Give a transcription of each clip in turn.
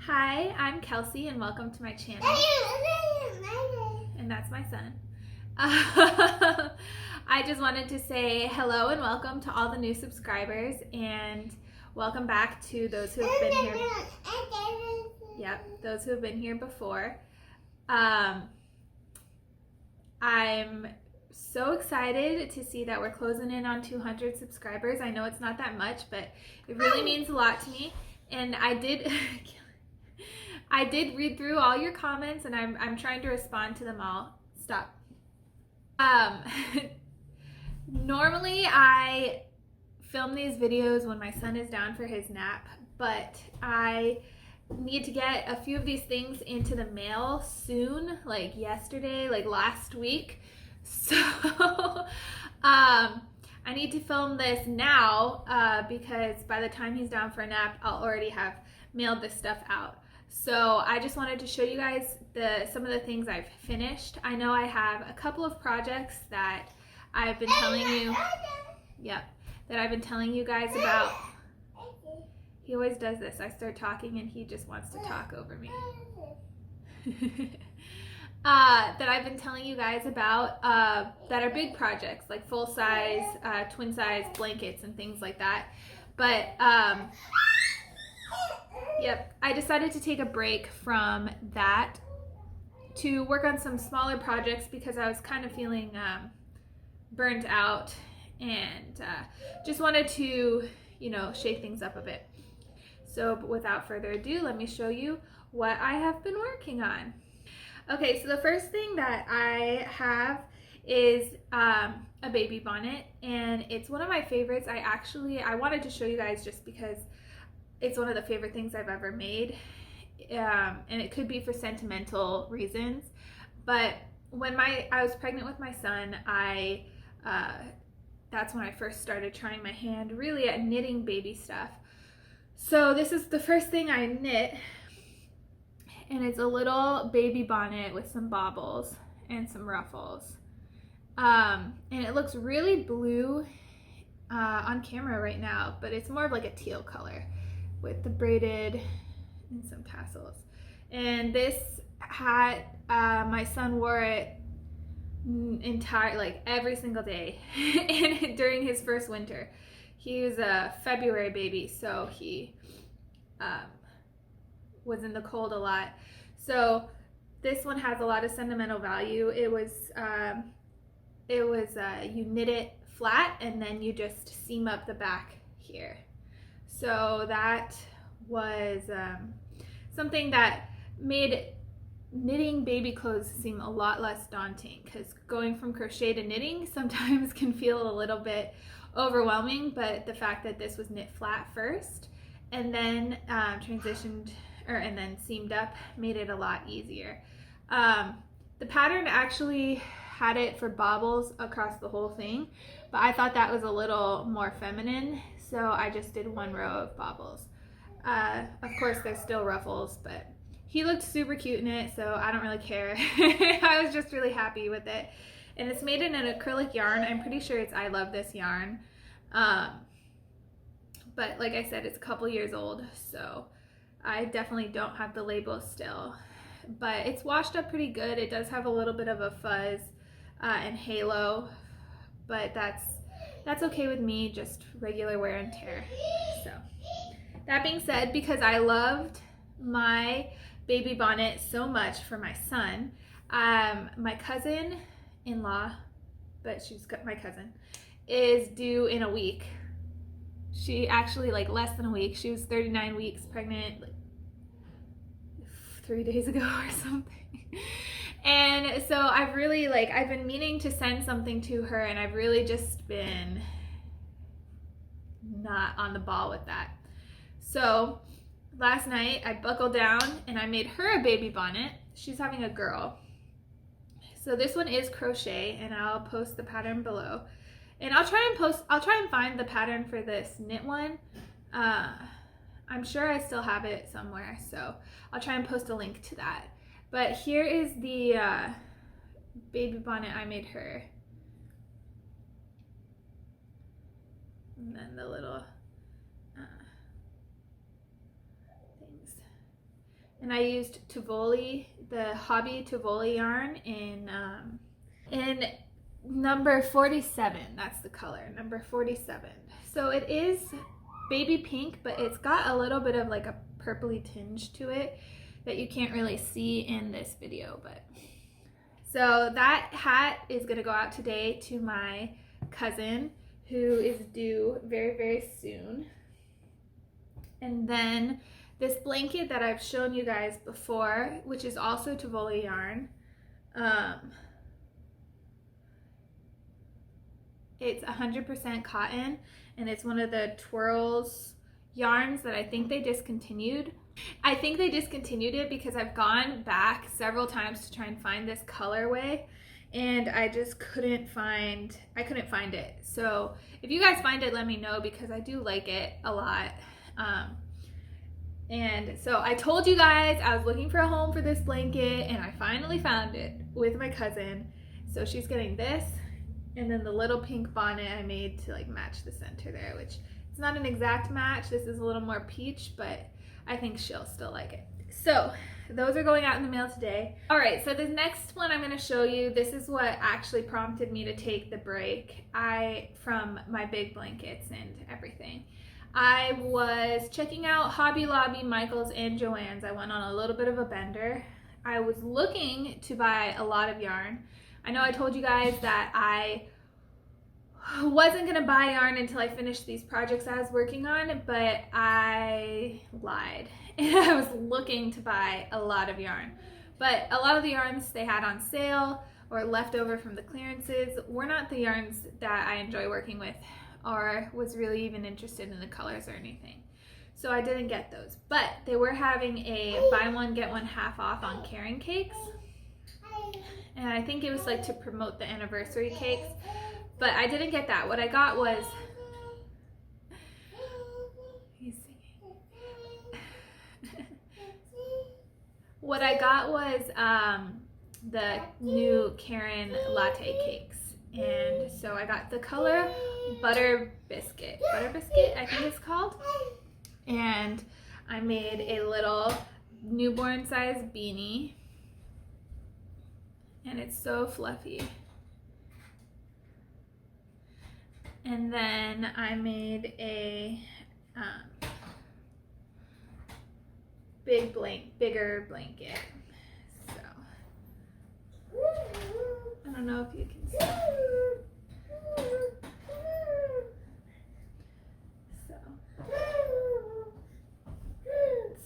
Hi, I'm Kelsey and welcome to my channel. And that's my son. I just wanted to say hello and welcome to all the new subscribers and welcome back to those who have been here. Yep, those who have been here before. I'm so excited to see that we're closing in on 200 subscribers. I know it's not that much, but it really means a lot to me. And I did read through all your comments and I'm trying to respond to them all. Stop. Normally I film these videos when my son is down for his nap, but I need to get a few of these things into the mail soon, like yesterday, like last week. So I need to film this now because by the time he's down for a nap, I'll already have mailed this stuff out. So I just wanted to show you guys some of the things I've finished. I know I have a couple of projects that I've been telling you, that I've been telling you guys about. He always does this. I start talking and he just wants to talk over me. That I've been telling you guys about that are big projects, like full size, twin size blankets and things like that. But I decided to take a break from that to work on some smaller projects because I was kind of feeling burnt out and just wanted to, shake things up a bit. So without further ado, let me show you what I have been working on. Okay, so the first thing that I have is a baby bonnet, and it's one of my favorites. I wanted to show you guys just because it's one of the favorite things I've ever made, and it could be for sentimental reasons. But when I was pregnant with my son, that's when I first started trying my hand really at knitting baby stuff. So this is the first thing I knit, and it's a little baby bonnet with some baubles and some ruffles. And it looks really blue on camera right now, but it's more of like a teal color with the braided and some tassels. And this hat, my son wore it every single day during his first winter. He was a February baby, so he was in the cold a lot. So this one has a lot of sentimental value. It was you knit it flat and then you just seam up the back here. So that was something that made knitting baby clothes seem a lot less daunting, because going from crochet to knitting sometimes can feel a little bit overwhelming, but the fact that this was knit flat first and then and then seamed up made it a lot easier. The pattern actually had it for baubles across the whole thing, but I thought that was a little more feminine, so I just did one row of baubles. Of course there's still ruffles, but he looked super cute in it, so I don't really care. I was just really happy with it. And it's made in an acrylic yarn. I'm pretty sure it's I Love This yarn. But like I said, it's a couple years old, so I definitely don't have the label still. But it's washed up pretty good. It does have a little bit of a fuzz and halo, but that's okay with me, just regular wear and tear. So that being said, because I loved my baby bonnet so much for my son, my cousin-in-law, but she's my cousin, is due in a week. She actually, less than a week. She was 39 weeks pregnant, 3 days ago or something. And so I've really, I've been meaning to send something to her, and I've really just been not on the ball with that. So last night I buckled down and I made her a baby bonnet. She's having a girl. So this one is crochet, and I'll post the pattern below. And I'll try and find the pattern for this knit one. I'm sure I still have it somewhere, so I'll try and post a link to that. But here is the baby bonnet I made her. And then the little things. and I used Tivoli, the Hobby Tivoli yarn in number 47. That's the color, number 47. So it is baby pink, but it's got a little bit of like a purpley tinge to it that you can't really see in this video. But so that hat is gonna go out today to my cousin who is due very, very soon. And then this blanket that I've shown you guys before, which is also Tivoli yarn, it's 100% cotton, and it's one of the Twirls yarns that I think they discontinued. I think they discontinued it because I've gone back several times to try and find this colorway, and I just couldn't find it. So if you guys find it, let me know, because I do like it a lot. And so I told you guys I was looking for a home for this blanket, and I finally found it with my cousin. So she's getting this, and then the little pink bonnet I made to like match the center there, which it's not an exact match. This is a little more peach, but I think she'll still like it. So those are going out in the mail today. All right, so this next one I'm gonna show you, this is what actually prompted me to take the break from my big blankets and everything. I was checking out Hobby Lobby, Michael's, and Joann's. I went on a little bit of a bender. I was looking to buy a lot of yarn. I know I told you guys that I wasn't gonna buy yarn until I finished these projects I was working on, but I lied. And I was looking to buy a lot of yarn. But a lot of the yarns they had on sale or left over from the clearances were not the yarns that I enjoy working with or was really even interested in the colors or anything. So I didn't get those. But they were having a buy one, get one half off on carrot cakes. And I think it was like to promote the anniversary cakes. But I didn't get that. What I got was, he's singing. What I got was the new Karen latte cakes. And so I got the color Butter Biscuit, I think it's called. And I made a little newborn size beanie. And it's so fluffy. And then I made a bigger blanket. So I don't know if you can see.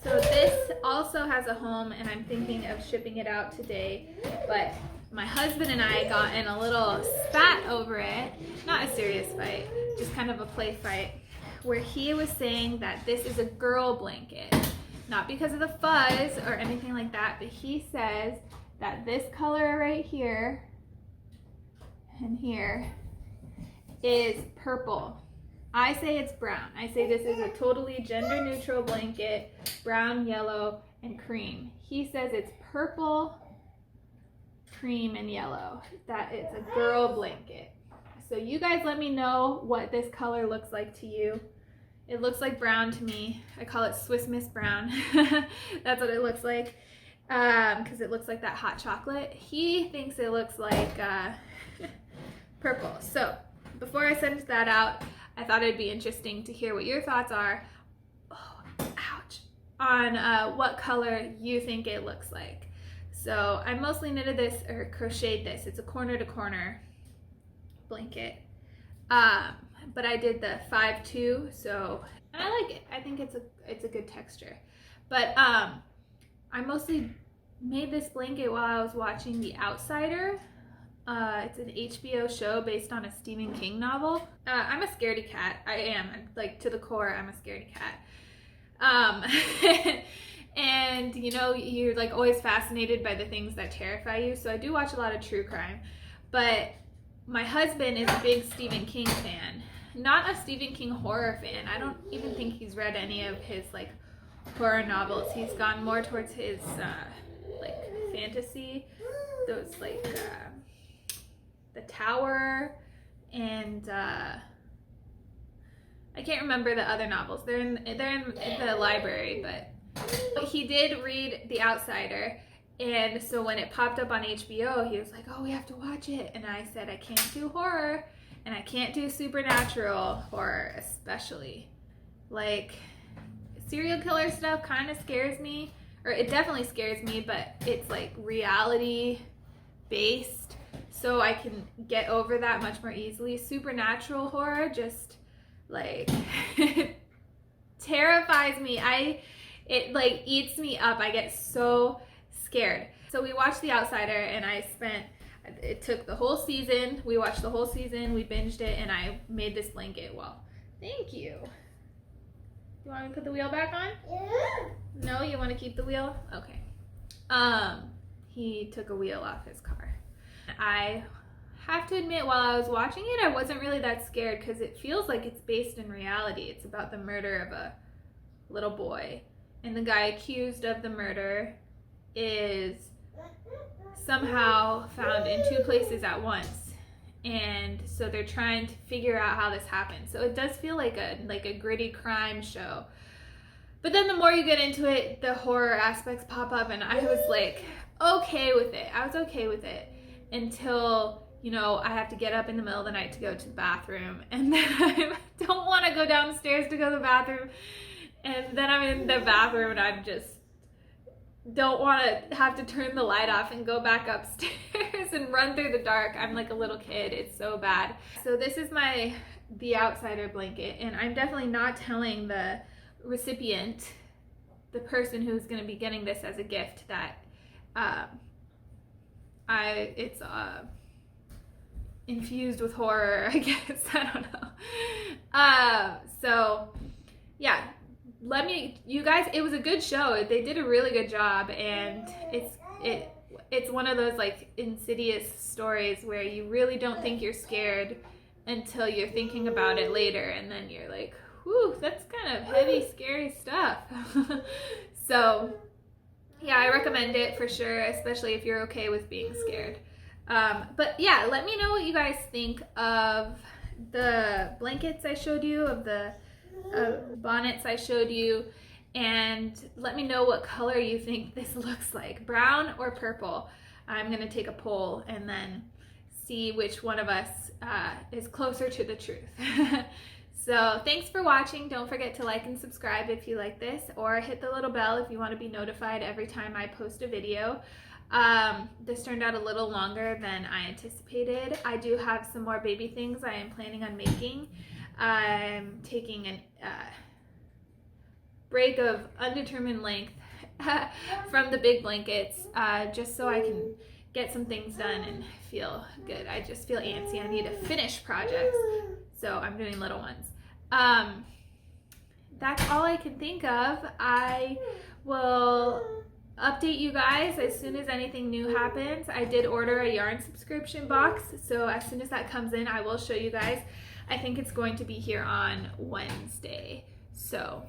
So this also has a home, and I'm thinking of shipping it out today, but my husband and I got in a little spat over it. Not a serious fight, just kind of a play fight, where he was saying that this is a girl blanket. Not because of the fuzz or anything like that, but he says that this color right here and here is purple. I say it's brown. I say this is a totally gender neutral blanket, brown, yellow, and cream. He says it's purple, cream, and yellow, that it's a girl blanket. So you guys let me know what this color looks like to you. It looks like brown to me. I call it Swiss Miss Brown. That's what it looks like, because it looks like that hot chocolate. He thinks it looks like purple. So before I send that out, I thought it'd be interesting to hear what your thoughts are, on what color you think it looks like. So I mostly knitted this or crocheted this. It's a corner to corner blanket. But I did the 5-2, so and I like it. I think it's a good texture. But I mostly made this blanket while I was watching The Outsider. It's an HBO show based on a Stephen King novel. I'm a scaredy cat. I am, like, to the core, I'm a scaredy cat. And you know, you're like always fascinated by the things that terrify you. So I do watch a lot of true crime. But my husband is a big Stephen King fan. Not a Stephen King horror fan. I don't even think he's read any of his like horror novels. He's gone more towards his like fantasy. Those like The Tower and I can't remember the other novels. They're in the library, but But he did read The Outsider, and so when it popped up on HBO, he was like, oh, we have to watch it. And I said, I can't do horror, and I can't do supernatural horror especially. Like, serial killer stuff kind of scares me, or it definitely scares me, but it's like reality based, so I can get over that much more easily. Supernatural horror just like terrifies me. It like eats me up. I get so scared. So we watched The Outsider, and it took the whole season. We watched the whole season, we binged it, and I made this blanket. Well, thank you. You want me to put the wheel back on? Yeah. No, you want to keep the wheel? Okay. He took a wheel off his car. I have to admit, while I was watching it, I wasn't really that scared because it feels like it's based in reality. It's about the murder of a little boy, and the guy accused of the murder is somehow found in 2 places at once, and so they're trying to figure out how this happened. So it does feel like a gritty crime show, but then the more you get into it, the horror aspects pop up, and I was like okay with it. I was okay with it until, you know, I have to get up in the middle of the night to go to the bathroom, and then I don't want to go downstairs to go to the bathroom, and then I'm in the bathroom and I just don't want to have to turn the light off and go back upstairs and run through the dark. I'm like a little kid. It's so bad. So this is my The Outsider blanket, and I'm definitely not telling the recipient, the person who's going to be getting this as a gift, that it's infused with horror, I guess. I don't know. So yeah, you guys, it was a good show. They did a really good job, and it's one of those like insidious stories where you really don't think you're scared until you're thinking about it later, and then you're like, whew, that's kind of heavy, scary stuff. So yeah, I recommend it for sure, especially if you're okay with being scared. But yeah, let me know what you guys think of the blankets I showed you, of the bonnets I showed you, and let me know what color you think this looks like, brown or purple. I'm gonna take a poll and then see which one of us is closer to the truth. So thanks for watching. Don't forget to like and subscribe if you like this, or hit the little bell if you want to be notified every time I post a video. This turned out a little longer than I anticipated. I do have some more baby things I am planning on making. I'm taking a break of undetermined length from the big blankets, just so I can get some things done and feel good. I just feel antsy. I need to finish projects, so I'm doing little ones. That's all I can think of. I will update you guys as soon as anything new happens. I did order a yarn subscription box, so as soon as that comes in, I will show you guys. I think it's going to be here on Wednesday. So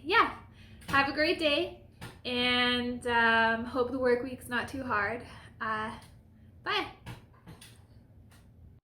yeah, have a great day, and hope the work week's not too hard. Bye.